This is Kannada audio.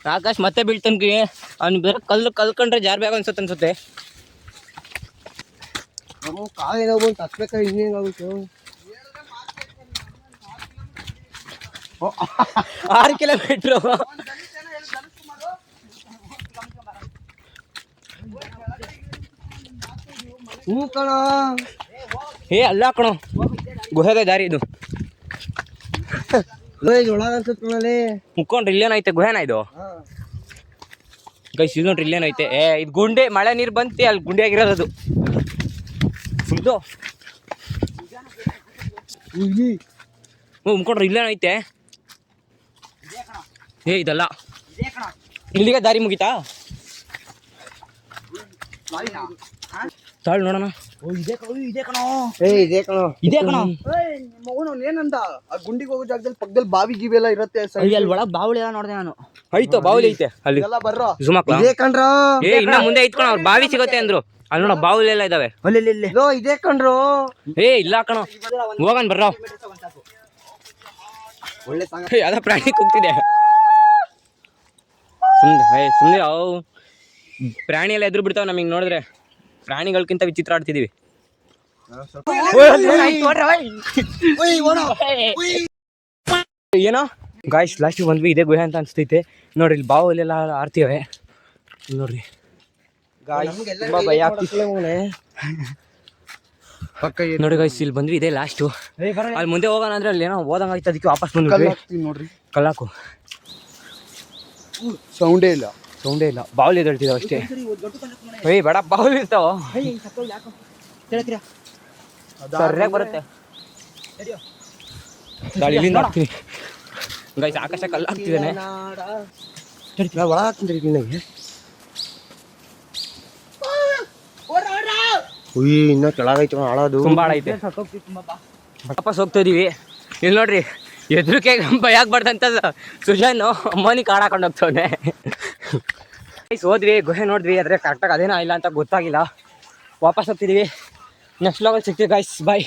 ಆಕಾಶ್ ಮತ್ತೆ ಬೀಳ್ತನ್ಕಿ ಅವ್ನು ಬೇರೆ ಕಲ್ಕೊಂಡ್ರೆ ಜಾರ್ಬೇಕು ಅನ್ಸುತ್ತೆ ತತ್ಬೇಕಾ ಇನ್ನೇನಾಗುತ್ತೆ 6 ಕಿಲೋಮೀಟ್ರು ಕಣ ಅಲ್ಲ ಕಣೋ ಗುಹೆಗೆ ದಾರಿ ಇದು ಮುಕ್ಕೊಂಡ್ರೆ ಇಲ್ಲೇನೈತೆ ಗುಹೆನ ಇದು ಗೈಸ್ ಇದು ನೋಡ್ರಿ ಇಲ್ಲೇನೈತೆ ಇದು ಗುಂಡೆ ಮಳೆ ನೀರು ಬಂತಿ ಅಲ್ಲಿ ಗುಂಡೆ ಆಗಿರೋದು ಫುಲ್ಲು ಮುಕ್ಕೊಂಡ್ರೆ ಇಲ್ಲೇನೈತೆ ಇದಲ್ಲ ಇಲ್ಲಿಗೆ ದಾರಿ ಮುಗಿತಾ ತಾಳು ನೋಡೋಣ ಇದೇ ಕಣೋ ಏನಂದ ಆ ಗುಂಡಿಗೆ ಹೋಗೋ ಜಾಗದಲ್ಲಿ ಪಕ್ಕದಲ್ಲಿ ಬಾವಿ ಗೀವಿ ಎಲ್ಲ ಇರುತ್ತೆ ಅಲ್ಲಿ ಒಳಗೆ ಬಾವಳಿ ಎಲ್ಲ ನೋಡಿದೆ ನಾನು ಐತೋ ಬಾವಲಿ ಐತೆ ಅಲ್ಲಿ ಬರ್ರೋ ಇದೇ ಕಣ್ರೋ ಇನ್ನ ಮುಂದೆ ಐತ್ಕೊಣ ಅವ್ರು ಬಾವಿ ಸಿಗುತ್ತೆ ಅಂದ್ರು ಅಲ್ಲಿ ನೋಡ ಬಾವಲಿ ಎಲ್ಲ ಇದಾವೆ ಇದೇ ಕಣ್ರೋ ಇಲ್ಲ ಕಣೋ ಹೋಗನ್ ಬರ್ರೋ ಯಾವ್ದೋ ಪ್ರಾಣಿ ಕೂಗ್ತಿದೆ ಸುಮ್ಮನೆ ಅವು ಪ್ರಾಣಿ ಎಲ್ಲ ಎದುರು ಬಿಡ್ತಾವ ನಮಗೆ ನೋಡಿದ್ರೆ ಪ್ರಾಣಿಗಳಕ್ಕಿಂತ ವಿಚಿತ್ರ ಆಡ್ತಿದೀವಿ ಏನೋ ಗಾಯ್ಸ್ ಲಾಸ್ಟಿಗೆ ಬಂದ್ವಿ ಇದೇ ಗುಹೆ ಅಂತ ಅನ್ಸ್ತೈತೆ ನೋಡ್ರಿ ಇಲ್ಲಿ ಬಾವಲ್ಲೆಲ್ಲ ಆಡ್ತೀವಿ ನೋಡ್ರಿ ನೋಡಿ ಗಾಯ್ಸ್ ಇಲ್ಲಿ ಬಂದ್ವಿ ಇದೇ ಲಾಸ್ಟು ಅಲ್ಲಿ ಮುಂದೆ ಹೋಗೋಣ ಅಂದ್ರೆ ಅಲ್ಲಿ ಏನೋ ಹೋದಂಗ ಆಯ್ತು ಅದಕ್ಕೆ ವಾಪಸ್ ಬಂದ್ವಿ ನೋಡ್ರಿ ಕಲ್ಲಾಕು ಸೌಂಡೇ ಇಲ್ಲ ಬಾವಲಿ ಎದಳ್ತಿದಾವ ಅಷ್ಟೇ ಬೇಡ ಬಾವಲಿ ಇರ್ತಾವ ಸರಿಯಾಗಿ ಬರುತ್ತೆ ಇಲ್ಲಿಂದ ಹಾಕ್ತೀನಿ ಗೈಸ್ ಆಕಾಶ ಕಲ್ಲು ಹಾಕ್ತಿದ್ದಾನೆ ಒಳ ಹಾಕ್ತೀನಿ ಇನ್ನ ಕೆಳಗೈತೆ ಹಾಳೋದು ತುಂಬಾ ಹಾಳೈತೆ ವಾಪಸ್ ಹೋಗ್ತಾ ಇದೀವಿ ಇಲ್ಲಿ ನೋಡ್ರಿ ಎದ್ರಿಕೆ ಭಯ ಆಗ್ಬಾರ್ದಂತ ಸುಜಾನ್ ಅಮ್ಮನಿ ಕಾಡ್ ಹಾಕೊಂಡು ಹೋಗ್ತವನೆ ಹೋದ್ವಿ ಗುಹೆ ನೋಡಿದ್ವಿ ಆದರೆ ಕರೆಕ್ಟಾಗಿ ಅದೇನೋ ಇಲ್ಲ ಅಂತ ಗೊತ್ತಾಗಿಲ್ಲ ವಾಪಸ್ ಹೋಗ್ತಿದೀವಿ ನೆಕ್ಸ್ಟ್ ಲೆವೆಲ್ ಸಿಗ್ತೀವಿ ಗೈಸ್ ಬಾಯ್